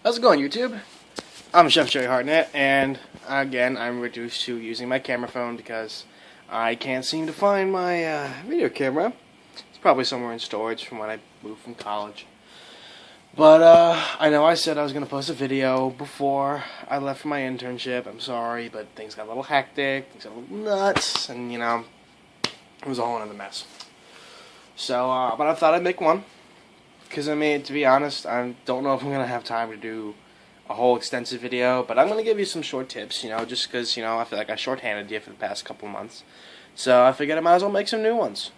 How's it going, YouTube? I'm Chef Jerry Hartnett, and again, I'm reduced to using my camera phone because I can't seem to find my video camera. It's probably somewhere in storage from when I moved from college. But I know I said I was going to post a video before I left for my internship. I'm sorry, but things got a little hectic, things got a little nuts, and it was a whole other mess. So, but I thought I'd make one. Because, to be honest, I don't know if I'm going to have time to do a whole extensive video, but I'm going to give you some short tips, just because, I feel like I shorthanded you for the past couple of months. So I figured I might as well make some new ones.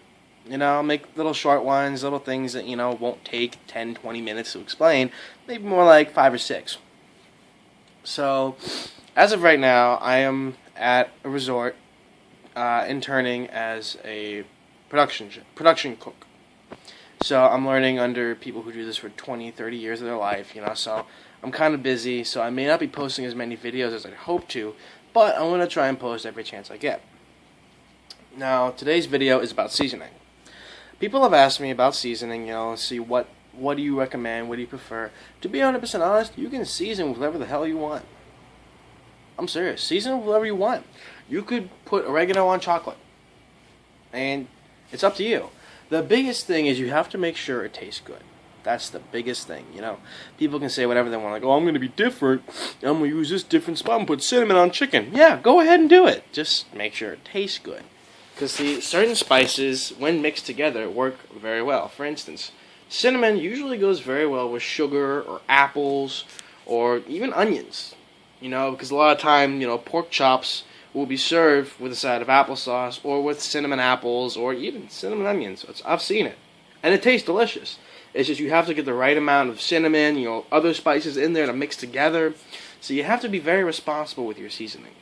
Make little short ones, little things that, won't take 10, 20 minutes to explain, maybe more like 5 or 6. So, as of right now, I am at a resort, interning as a production cook. So I'm learning under people who do this for 20, 30 years of their life, so I'm kind of busy, so I may not be posting as many videos as I hope to, but I'm going to try and post every chance I get. Now, today's video is about seasoning. People have asked me about seasoning, see what do you recommend, what do you prefer. To be 100% honest, you can season with whatever the hell you want. I'm serious, season with whatever you want. You could put oregano on chocolate, and it's up to you. The biggest thing is you have to make sure it tastes good. That's the biggest thing, People can say whatever they want, like, oh, I'm going to be different. I'm going to use this different spot and put cinnamon on chicken. Yeah, go ahead and do it. Just make sure it tastes good. Because certain spices, when mixed together, work very well. For instance, cinnamon usually goes very well with sugar or apples or even onions. Because a lot of time, pork chops will be served with a side of applesauce or with cinnamon apples or even cinnamon onions. I've seen it. And it tastes delicious. It's just you have to get the right amount of cinnamon, other spices in there to mix together. So you have to be very responsible with your seasoning.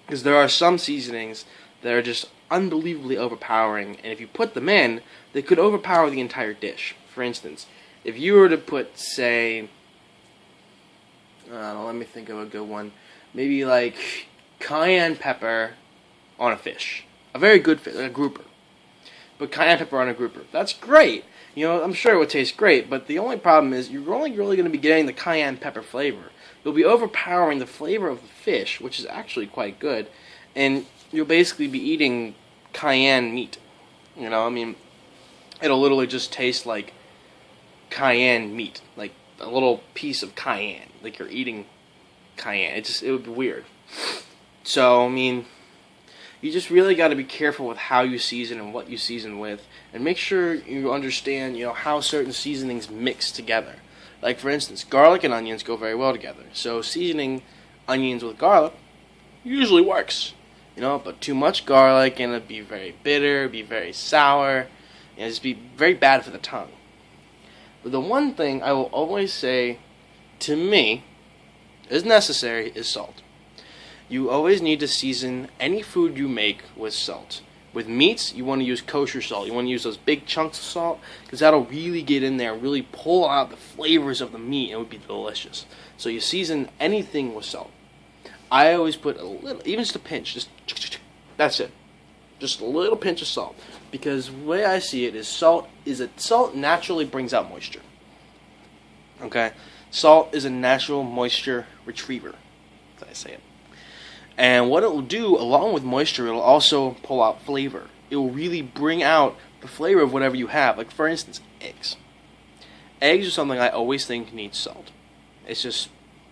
Because there are some seasonings that are just unbelievably overpowering. And if you put them in, they could overpower the entire dish. For instance, if you were to put, say, let me think of a good one. Maybe like cayenne pepper on a fish. A very good fish, a grouper. But cayenne pepper on a grouper. That's great. I'm sure it would taste great, but the only problem is you're only really going to be getting the cayenne pepper flavor. You'll be overpowering the flavor of the fish, which is actually quite good, and you'll basically be eating cayenne meat. It'll literally just taste like cayenne meat, like a little piece of cayenne, like you're eating cayenne. It would be weird. So, you just really got to be careful with how you season and what you season with, and make sure you understand, how certain seasonings mix together. Like, for instance, garlic and onions go very well together. So seasoning onions with garlic usually works, but too much garlic and it'd be very bitter, be very sour, and just be very bad for the tongue. But the one thing I will always say, to me, is necessary is salt. You always need to season any food you make with salt. With meats, you want to use kosher salt. You want to use those big chunks of salt because that'll really get in there and really pull out the flavors of the meat. It would be delicious. So you season anything with salt. I always put a little, even just a pinch, that's it. Just a little pinch of salt. Because the way I see it is salt naturally brings out moisture. Okay? Salt is a natural moisture retriever. That's how I say it. And what it will do, along with moisture, it will also pull out flavor. It will really bring out the flavor of whatever you have. Like, for instance, eggs. Eggs are something I always think needs salt. It's just,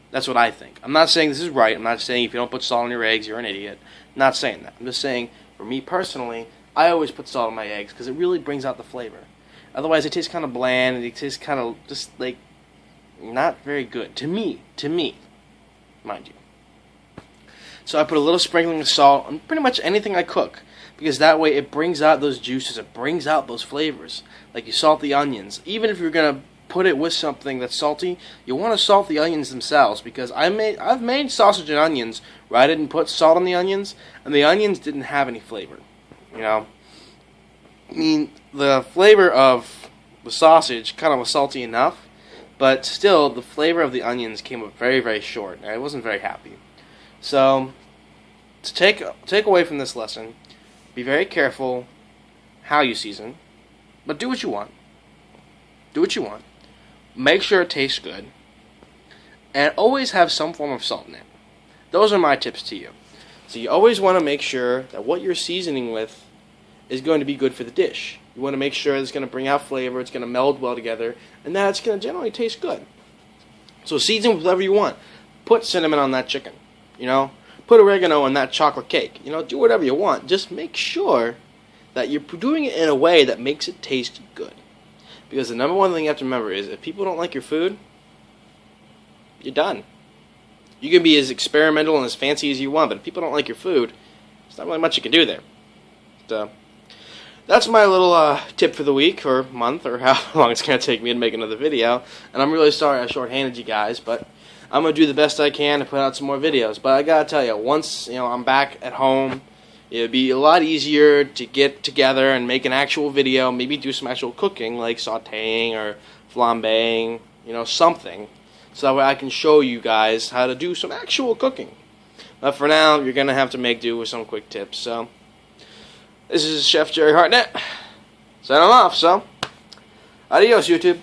that's what I think. I'm not saying this is right. I'm not saying if you don't put salt in your eggs, you're an idiot. I'm not saying that. I'm just saying, for me personally, I always put salt in my eggs because it really brings out the flavor. Otherwise, it tastes kind of bland, and it tastes kind of just, like, not very good. To me, mind you. So I put a little sprinkling of salt on pretty much anything I cook, because that way it brings out those juices, it brings out those flavors. Like you salt the onions. Even if you're going to put it with something that's salty, you want to salt the onions themselves, because I've made sausage and onions where I didn't put salt on the onions, and the onions didn't have any flavor. The flavor of the sausage kind of was salty enough, but still the flavor of the onions came up very, very short, and I wasn't very happy. So, to take away from this lesson, be very careful how you season, but do what you want. Do what you want. Make sure it tastes good. and always have some form of salt in it. Those are my tips to you. So you always want to make sure that what you're seasoning with is going to be good for the dish. You want to make sure it's going to bring out flavor, it's going to meld well together, and that it's going to generally taste good. So season with whatever you want. Put cinnamon on that chicken, Put oregano on that chocolate cake. Do whatever you want. Just make sure that you're doing it in a way that makes it taste good. Because the number one thing you have to remember is if people don't like your food, you're done. You can be as experimental and as fancy as you want, but if people don't like your food, there's not really much you can do there. So, that's my little tip for the week, or month, or how long it's going to take me to make another video. And I'm really sorry I shorthanded you guys, but I'm going to do the best I can to put out some more videos. But I got to tell you, once I'm back at home, it'll be a lot easier to get together and make an actual video, maybe do some actual cooking, like sauteing or flambeing, something. So that way I can show you guys how to do some actual cooking. But for now, you're going to have to make do with some quick tips. So, this is Chef Jerry Hartnett, signing off. So, adios, YouTube.